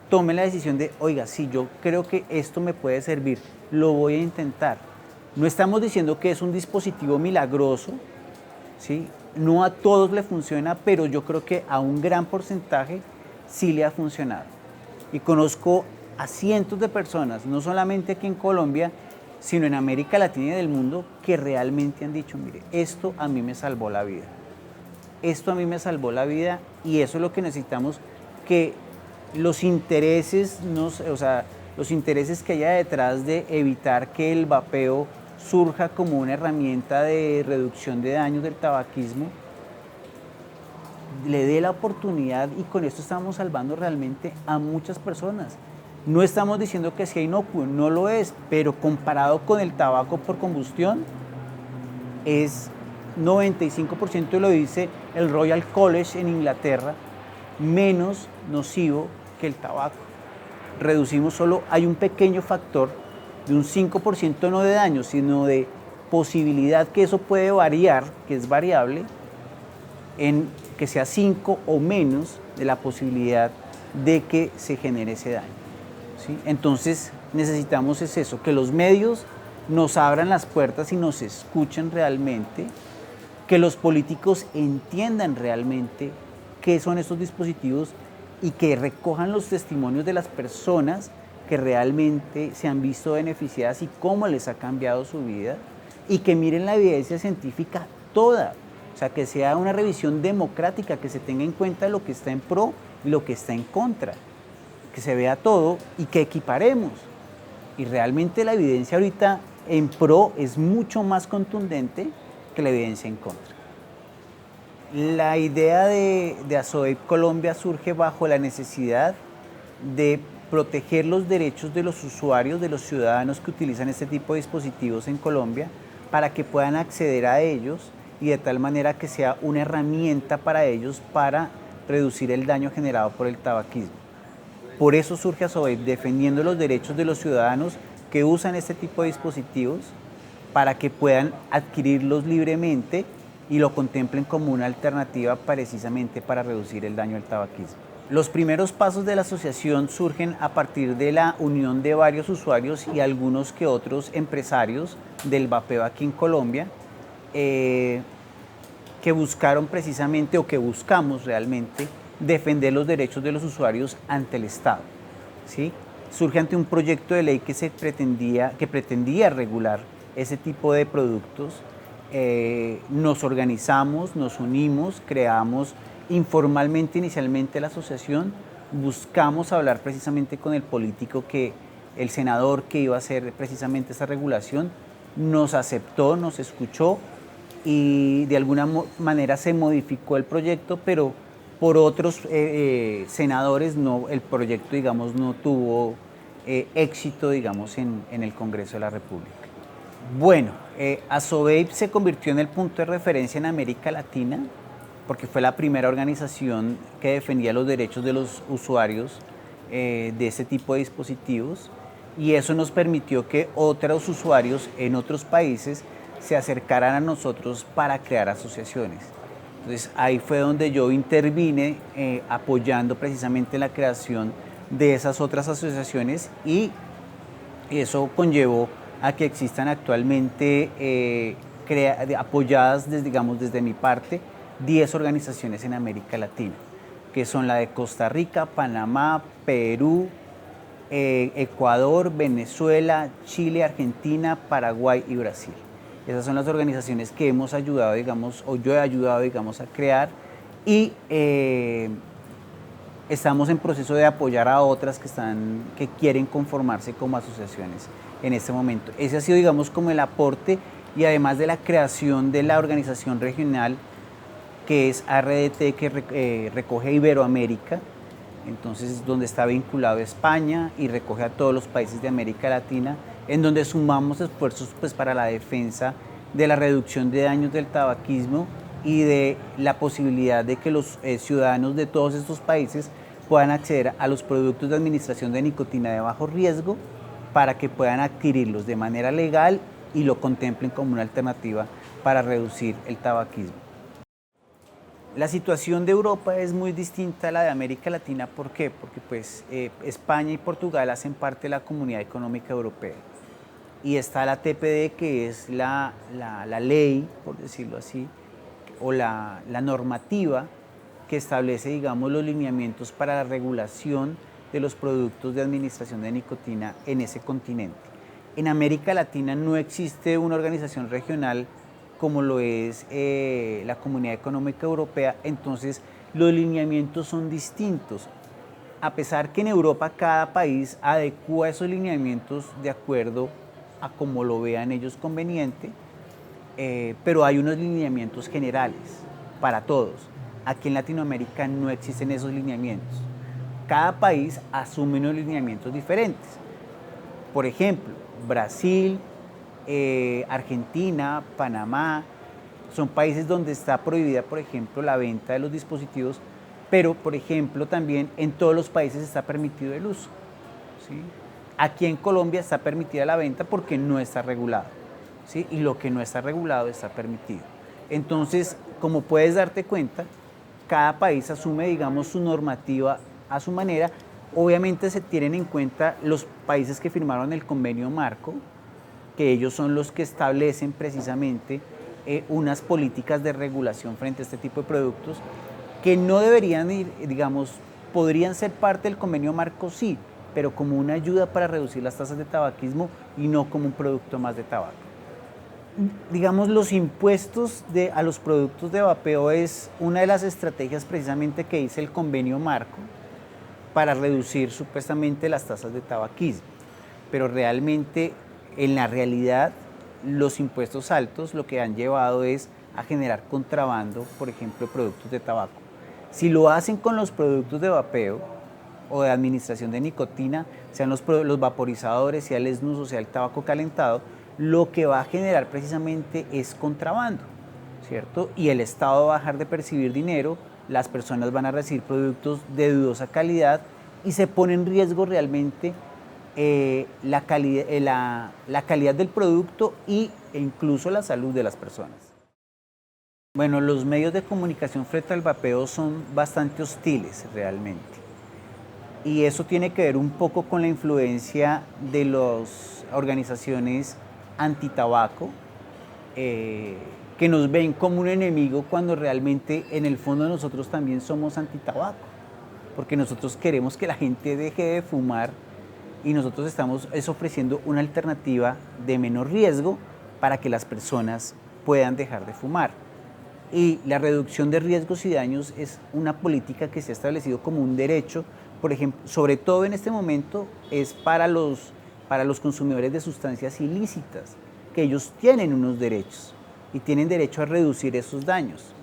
tomen la decisión de, oiga, si yo creo que esto me puede servir, lo voy a intentar. No estamos diciendo que es un dispositivo milagroso, ¿sí? No a todos le funciona, pero yo creo que a un gran porcentaje sí le ha funcionado. Y conozco a cientos de personas, no solamente aquí en Colombia, sino en América Latina y del mundo, que realmente han dicho, mire, esto a mí me salvó la vida. Esto a mí me salvó la vida y eso es lo que necesitamos, que los intereses, los intereses que haya detrás de evitar que el vapeo surja como una herramienta de reducción de daños del tabaquismo, le dé la oportunidad, y con esto estamos salvando realmente a muchas personas. No estamos diciendo que sea inocuo, no lo es, pero comparado con el tabaco por combustión, es 95%, lo dice el Royal College en Inglaterra, menos nocivo que el tabaco. Reducimos hay un pequeño factor de un 5% no de daño, sino de posibilidad, que eso puede variar, que es variable, en que sea 5 o menos de la posibilidad de que se genere ese daño, ¿sí? Entonces necesitamos es eso, que los medios nos abran las puertas y nos escuchen realmente, que los políticos entiendan realmente qué son estos dispositivos y que recojan los testimonios de las personas que realmente se han visto beneficiadas y cómo les ha cambiado su vida, y que miren la evidencia científica toda, o sea, que sea una revisión democrática, que se tenga en cuenta lo que está en pro y lo que está en contra, que se vea todo y que equiparemos. Y realmente la evidencia ahorita en pro es mucho más contundente que la evidencia en contra. La idea de Asovape Colombia surge bajo la necesidad de proteger los derechos de los usuarios, de los ciudadanos que utilizan este tipo de dispositivos en Colombia, para que puedan acceder a ellos y de tal manera que sea una herramienta para ellos para reducir el daño generado por el tabaquismo. Por eso surge Asovape, defendiendo los derechos de los ciudadanos que usan este tipo de dispositivos para que puedan adquirirlos libremente y lo contemplen como una alternativa precisamente para reducir el daño del tabaquismo. Los primeros pasos de la asociación surgen a partir de la unión de varios usuarios y algunos que otros empresarios del vapeo aquí en Colombia, que buscaron precisamente, o que buscamos realmente, defender los derechos de los usuarios ante el Estado, ¿sí? Surge ante un proyecto de ley que pretendía regular ese tipo de productos. Nos organizamos, nos unimos, creamos informalmente inicialmente la asociación, buscamos hablar precisamente con el político, el senador que iba a hacer precisamente esa regulación, nos aceptó, nos escuchó y de alguna manera se modificó el proyecto, pero por otros senadores el proyecto, digamos, no tuvo éxito, digamos, en el Congreso de la República. Bueno, Asovape se convirtió en el punto de referencia en América Latina porque fue la primera organización que defendía los derechos de los usuarios de este tipo de dispositivos, y eso nos permitió que otros usuarios en otros países se acercaran a nosotros para crear asociaciones. Entonces ahí fue donde yo intervine apoyando precisamente la creación de esas otras asociaciones, y eso conllevó a que existan actualmente apoyadas desde mi parte 10 organizaciones en América Latina, que son la de Costa Rica, Panamá, Perú, Ecuador, Venezuela, Chile, Argentina, Paraguay y Brasil. Esas son las organizaciones que hemos ayudado, digamos, o yo he ayudado, digamos, a crear, y estamos en proceso de apoyar a otras que quieren conformarse como asociaciones en este momento. Ese ha sido, digamos, como el aporte, y además de la creación de la organización regional que es RDT, que recoge Iberoamérica, entonces donde está vinculado España y recoge a todos los países de América Latina, en donde sumamos esfuerzos pues, para la defensa de la reducción de daños del tabaquismo y de la posibilidad de que los ciudadanos de todos estos países puedan acceder a los productos de administración de nicotina de bajo riesgo para que puedan adquirirlos de manera legal y lo contemplen como una alternativa para reducir el tabaquismo. La situación de Europa es muy distinta a la de América Latina. ¿Por qué? Porque pues, España y Portugal hacen parte de la Comunidad Económica Europea, y está la TPD, que es la ley, por decirlo así, o la normativa que establece, digamos, los lineamientos para la regulación de los productos de administración de nicotina en ese continente. En América Latina no existe una organización regional como lo es la Comunidad Económica Europea, entonces los lineamientos son distintos. A pesar que en Europa cada país adecúa esos lineamientos de acuerdo a como lo vean ellos conveniente, pero hay unos lineamientos generales para todos. Aquí en Latinoamérica no existen esos lineamientos. Cada país asume unos lineamientos diferentes. Por ejemplo, Brasil, Argentina, Panamá, son países donde está prohibida, por ejemplo, la venta de los dispositivos, pero, por ejemplo, también en todos los países está permitido el uso, ¿sí? Aquí en Colombia está permitida la venta porque no está regulado, ¿sí? Y lo que no está regulado está permitido. Entonces, como puedes darte cuenta, cada país asume, digamos, su normativa a su manera. Obviamente se tienen en cuenta los países que firmaron el convenio marco, que ellos son los que establecen precisamente unas políticas de regulación frente a este tipo de productos, que no deberían ir, digamos, podrían ser parte del convenio marco, sí, pero como una ayuda para reducir las tasas de tabaquismo y no como un producto más de tabaco. Digamos, los impuestos a los productos de vapeo es una de las estrategias precisamente que dice el convenio marco para reducir supuestamente las tasas de tabaquismo. pero realmente en la realidad los impuestos altos lo que han llevado es a generar contrabando, por ejemplo, productos de tabaco. Si lo hacen con los productos de vapeo o de administración de nicotina, sean los vaporizadores, sea el snus o sea el tabaco calentado, lo que va a generar precisamente es contrabando, ¿cierto? Y el Estado va a dejar de percibir dinero, las personas van a recibir productos de dudosa calidad y se pone en riesgo realmente la calidad del producto e incluso la salud de las personas. Bueno, los medios de comunicación frente al vapeo son bastante hostiles realmente. Y eso tiene que ver un poco con la influencia de las organizaciones antitabaco, que nos ven como un enemigo cuando realmente en el fondo nosotros también somos antitabaco, porque nosotros queremos que la gente deje de fumar y nosotros estamos ofreciendo una alternativa de menor riesgo para que las personas puedan dejar de fumar. Y la reducción de riesgos y daños es una política que se ha establecido como un derecho, por ejemplo, sobre todo en este momento es para los consumidores de sustancias ilícitas, que ellos tienen unos derechos y tienen derecho a reducir esos daños,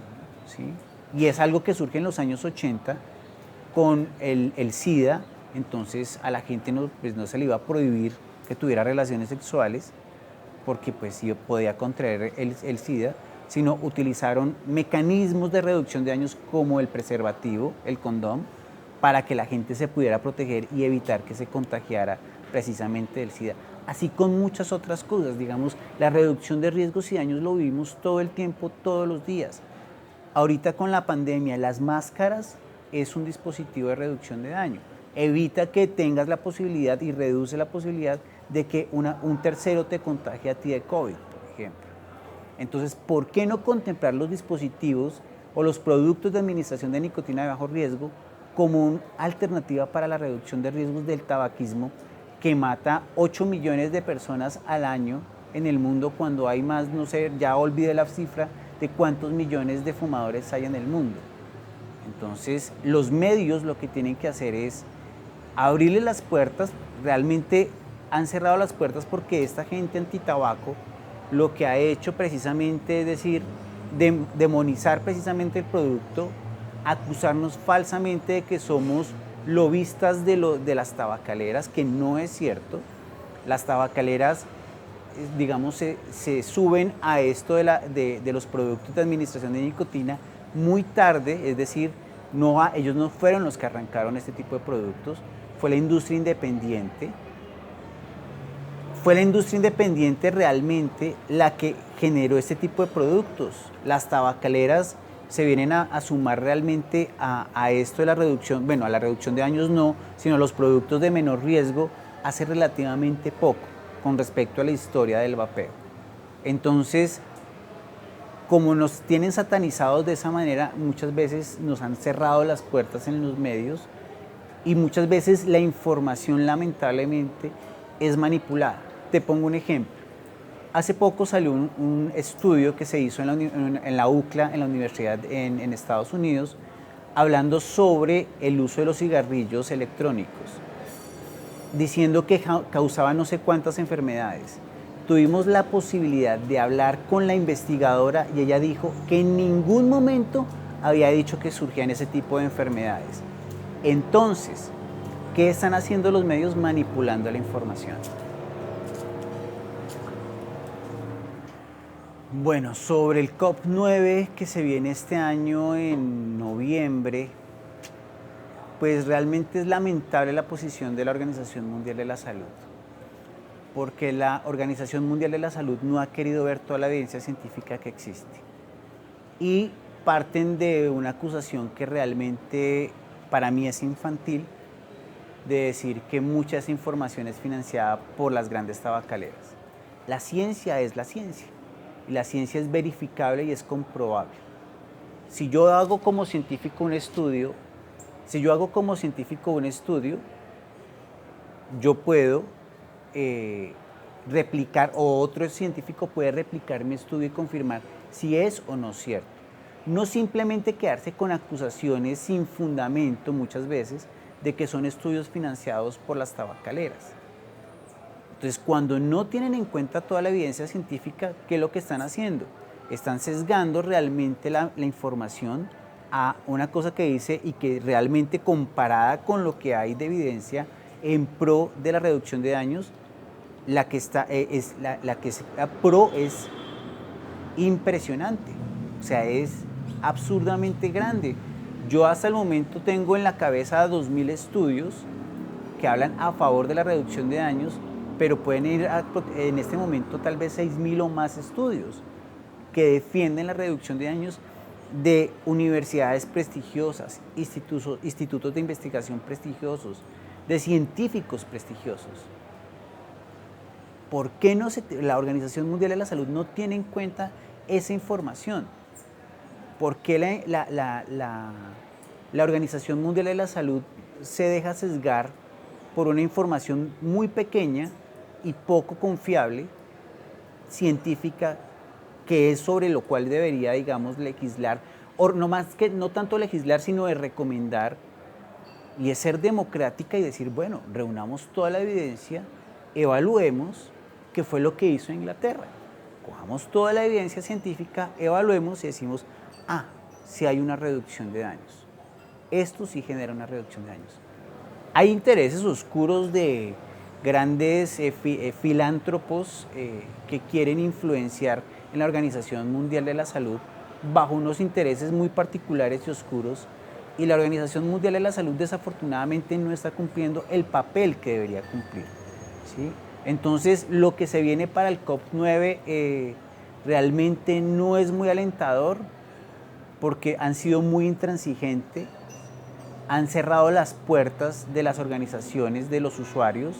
¿sí? Y es algo que surge en los años 80 con el SIDA. Entonces a la gente no se le iba a prohibir que tuviera relaciones sexuales porque pues sí podía contraer el SIDA, sino utilizaron mecanismos de reducción de daños como el preservativo, el condón, para que la gente se pudiera proteger y evitar que se contagiara precisamente del SIDA. Así con muchas otras cosas, digamos, la reducción de riesgos y daños lo vivimos todo el tiempo, todos los días. Ahorita con la pandemia, las máscaras es un dispositivo de reducción de daño. Evita que tengas la posibilidad y reduce la posibilidad de que un tercero te contagie a ti de COVID, por ejemplo. Entonces, ¿por qué no contemplar los dispositivos o los productos de administración de nicotina de bajo riesgo como una alternativa para la reducción de riesgos del tabaquismo que mata 8 millones de personas al año en el mundo cuando hay más, no sé, ya olvidé la cifra de cuántos millones de fumadores hay en el mundo? Entonces, los medios lo que tienen que hacer es abrirle las puertas. Realmente han cerrado las puertas porque esta gente antitabaco lo que ha hecho precisamente es decir, demonizar precisamente el producto, acusarnos falsamente de que somos lobistas de las tabacaleras, que no es cierto. Las tabacaleras, digamos, se suben a esto de los productos de administración de nicotina muy tarde, es decir, ellos no fueron los que arrancaron este tipo de productos, fue la industria independiente. Fue la industria independiente realmente la que generó este tipo de productos. Las tabacaleras se vienen a sumar realmente a esto de la reducción, bueno, a la reducción de daños no, sino a los productos de menor riesgo hace relativamente poco con respecto a la historia del vapeo. Entonces, como nos tienen satanizados de esa manera, muchas veces nos han cerrado las puertas en los medios y muchas veces la información lamentablemente es manipulada. Te pongo un ejemplo. Hace poco salió un estudio que se hizo en la UCLA, en la universidad en Estados Unidos, hablando sobre el uso de los cigarrillos electrónicos, diciendo que causaban no sé cuántas enfermedades. Tuvimos la posibilidad de hablar con la investigadora y ella dijo que en ningún momento había dicho que surgían ese tipo de enfermedades. Entonces, ¿qué están haciendo los medios? Manipulando la información. Bueno, sobre el COP9 que se viene este año en noviembre, pues realmente es lamentable la posición de la Organización Mundial de la Salud, porque la Organización Mundial de la Salud no ha querido ver toda la evidencia científica que existe. Y parten de una acusación que realmente para mí es infantil, de decir que mucha de esa información es financiada por las grandes tabacaleras. La ciencia es la ciencia. Y la ciencia es verificable y es comprobable. Si yo hago como científico un estudio, yo puedo replicar, o otro científico puede replicar mi estudio y confirmar si es o no cierto. No simplemente quedarse con acusaciones sin fundamento muchas veces de que son estudios financiados por las tabacaleras. Entonces, cuando no tienen en cuenta toda la evidencia científica, ¿qué es lo que están haciendo? Están sesgando realmente la información a una cosa que dice y que realmente comparada con lo que hay de evidencia en pro de la reducción de daños, la que está la que está pro es impresionante, o sea, es absurdamente grande. Yo hasta el momento tengo en la cabeza 2000 estudios que hablan a favor de la reducción de daños, pero pueden ir en este momento tal vez 6000 o más estudios que defienden la reducción de daños de universidades prestigiosas, institutos de investigación prestigiosos, de científicos prestigiosos. ¿Por qué la Organización Mundial de la Salud no tiene en cuenta esa información? ¿Por qué la Organización Mundial de la Salud se deja sesgar por una información muy pequeña y poco confiable, científica, que es sobre lo cual debería, digamos, legislar, o no tanto legislar, sino de recomendar, y es ser democrática y decir, bueno, reunamos toda la evidencia, evaluemos qué fue lo que hizo Inglaterra, cojamos toda la evidencia científica, evaluemos y decimos, sí hay una reducción de daños, esto sí genera una reducción de daños. Hay intereses oscuros de grandes filántropos que quieren influenciar en la Organización Mundial de la Salud bajo unos intereses muy particulares y oscuros, y la Organización Mundial de la Salud desafortunadamente no está cumpliendo el papel que debería cumplir, ¿sí? Entonces, lo que se viene para el COP9 realmente no es muy alentador, porque han sido muy intransigentes, han cerrado las puertas de las organizaciones de los usuarios,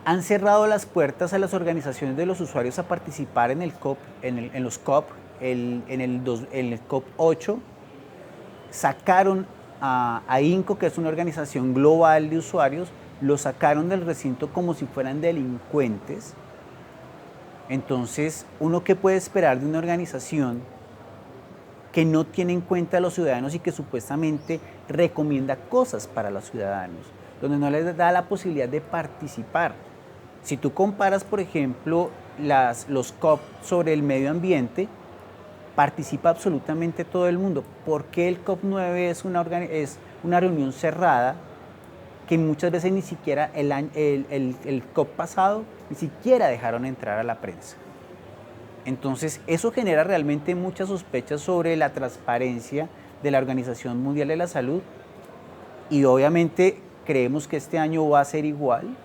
han cerrado las puertas a las organizaciones de los usuarios a participar en el COP, en los COP, en el COP 8, sacaron a INCO, que es una organización global de usuarios, lo sacaron del recinto como si fueran delincuentes. Entonces, ¿uno qué puede esperar de una organización que no tiene en cuenta a los ciudadanos y que supuestamente recomienda cosas para los ciudadanos, donde no les da la posibilidad de participar? Si tú comparas, por ejemplo, los COP sobre el medio ambiente, participa absolutamente todo el mundo. ¿Por qué el COP9 es una reunión cerrada que muchas veces ni siquiera el COP pasado ni siquiera dejaron entrar a la prensa? Entonces, eso genera realmente muchas sospechas sobre la transparencia de la Organización Mundial de la Salud, y obviamente creemos que este año va a ser igual.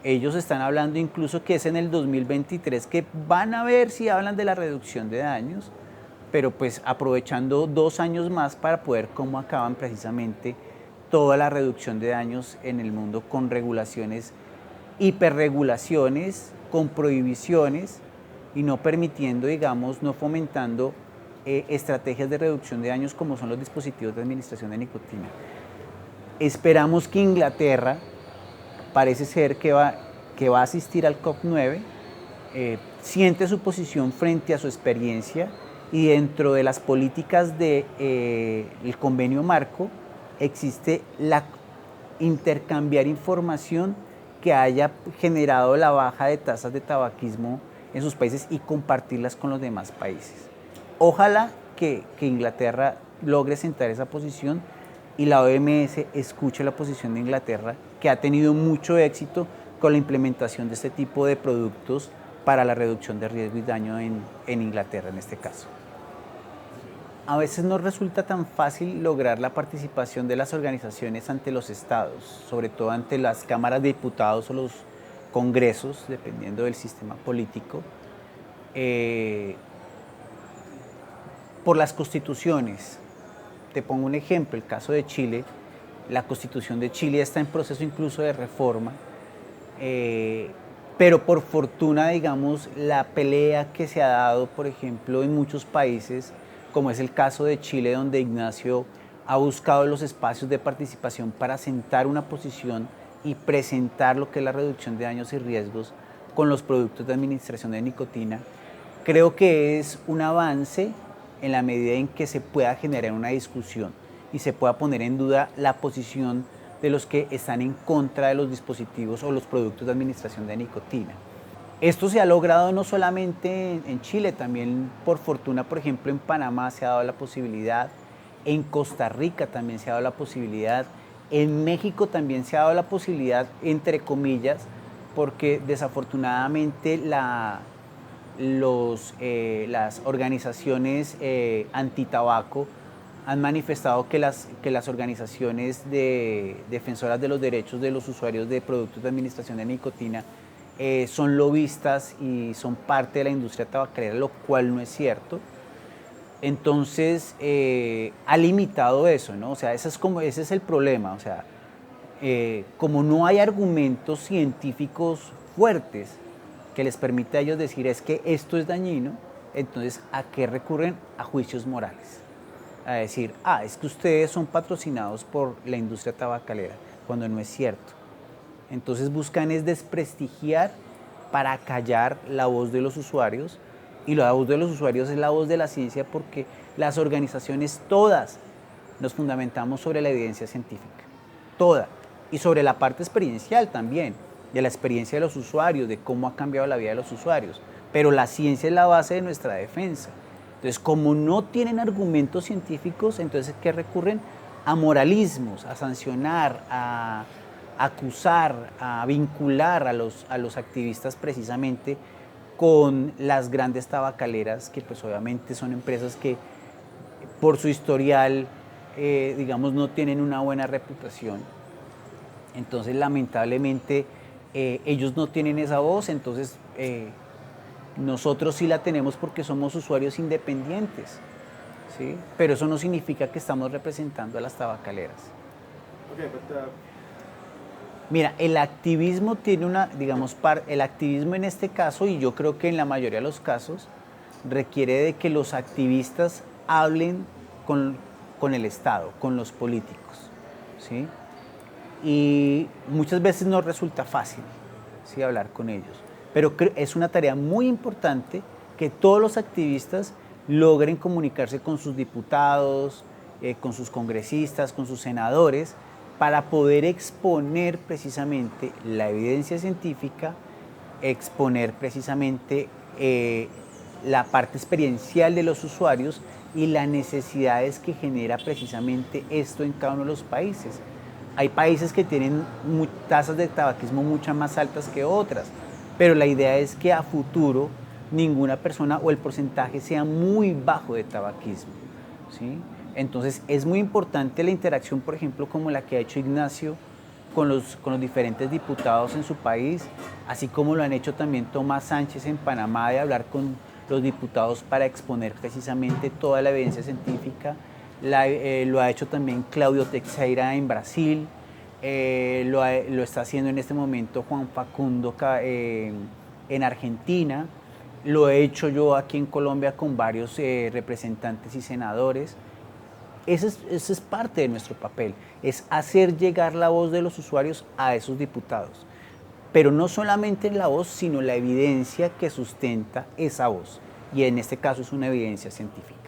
Ellos están hablando incluso que es en el 2023 que van a ver si hablan de la reducción de daños, pero pues aprovechando 2 años más para poder cómo acaban precisamente toda la reducción de daños en el mundo, con regulaciones, hiperregulaciones, con prohibiciones, y no permitiendo, digamos, no fomentando estrategias de reducción de daños como son los dispositivos de administración de nicotina. Esperamos que Inglaterra, parece ser que va a asistir al COP9, siente su posición frente a su experiencia, y dentro de las políticas del convenio marco existe la intercambiar información que haya generado la baja de tasas de tabaquismo en sus países y compartirlas con los demás países. Ojalá que Inglaterra logre sentar esa posición y la OMS escuche la posición de Inglaterra, que ha tenido mucho éxito con la implementación de este tipo de productos para la reducción de riesgo y daño en Inglaterra en este caso. A veces no resulta tan fácil lograr la participación de las organizaciones ante los estados, sobre todo ante las cámaras de diputados o los congresos, dependiendo del sistema político, por las constituciones. Te pongo un ejemplo, el caso de Chile. La Constitución de Chile está en proceso incluso de reforma, pero por fortuna, digamos, la pelea que se ha dado, por ejemplo, en muchos países, como es el caso de Chile, donde Ignacio ha buscado los espacios de participación para sentar una posición y presentar lo que es la reducción de daños y riesgos con los productos de administración de nicotina, creo que es un avance en la medida en que se pueda generar una discusión y se pueda poner en duda la posición de los que están en contra de los dispositivos o los productos de administración de nicotina. Esto se ha logrado no solamente en Chile, también por fortuna, por ejemplo, en Panamá se ha dado la posibilidad, en Costa Rica también se ha dado la posibilidad, en México también se ha dado la posibilidad, entre comillas, porque desafortunadamente las organizaciones antitabaco han manifestado que las organizaciones defensoras de los derechos de los usuarios de productos de administración de nicotina son lobistas y son parte de la industria tabacalera, lo cual no es cierto. Entonces, ha limitado eso, ¿no? O sea, ese es el problema. O sea, como no hay argumentos científicos fuertes que les permita a ellos decir es que esto es dañino, entonces, ¿a qué recurren? A juicios morales. A decir, es que ustedes son patrocinados por la industria tabacalera, cuando no es cierto. Entonces buscan es desprestigiar para callar la voz de los usuarios, y la voz de los usuarios es la voz de la ciencia, porque las organizaciones todas nos fundamentamos sobre la evidencia científica, toda, y sobre la parte experiencial también, de la experiencia de los usuarios, de cómo ha cambiado la vida de los usuarios, pero la ciencia es la base de nuestra defensa. Entonces, como no tienen argumentos científicos, entonces, ¿qué recurren? A moralismos, a sancionar, a acusar, a vincular a los activistas precisamente con las grandes tabacaleras, que pues obviamente son empresas que por su historial, digamos, no tienen una buena reputación. Entonces, lamentablemente, ellos no tienen esa voz, entonces nosotros sí la tenemos porque somos usuarios independientes, ¿sí? Pero eso no significa que estamos representando a las tabacaleras. Okay, but Mira, el activismo tiene el activismo en este caso, y yo creo que en la mayoría de los casos, requiere de que los activistas hablen con el Estado, con los políticos, ¿sí? Y muchas veces no resulta fácil, ¿sí?, hablar con ellos. Pero es una tarea muy importante que todos los activistas logren comunicarse con sus diputados, con sus congresistas, con sus senadores, para poder exponer precisamente la evidencia científica, exponer precisamente la parte experiencial de los usuarios y las necesidades que genera precisamente esto en cada uno de los países. Hay países que tienen tasas de tabaquismo mucho más altas que otras, pero la idea es que a futuro ninguna persona o el porcentaje sea muy bajo de tabaquismo, ¿sí? Entonces es muy importante la interacción, por ejemplo, como la que ha hecho Ignacio con los diferentes diputados en su país, así como lo han hecho también Tomás Sánchez en Panamá, de hablar con los diputados para exponer precisamente toda la evidencia científica. Lo ha hecho también Claudio Teixeira en Brasil, lo está haciendo en este momento Juan Facundo en Argentina, lo he hecho yo aquí en Colombia con varios representantes y senadores. Ese es parte de nuestro papel, es hacer llegar la voz de los usuarios a esos diputados. Pero no solamente la voz, sino la evidencia que sustenta esa voz. Y en este caso es una evidencia científica.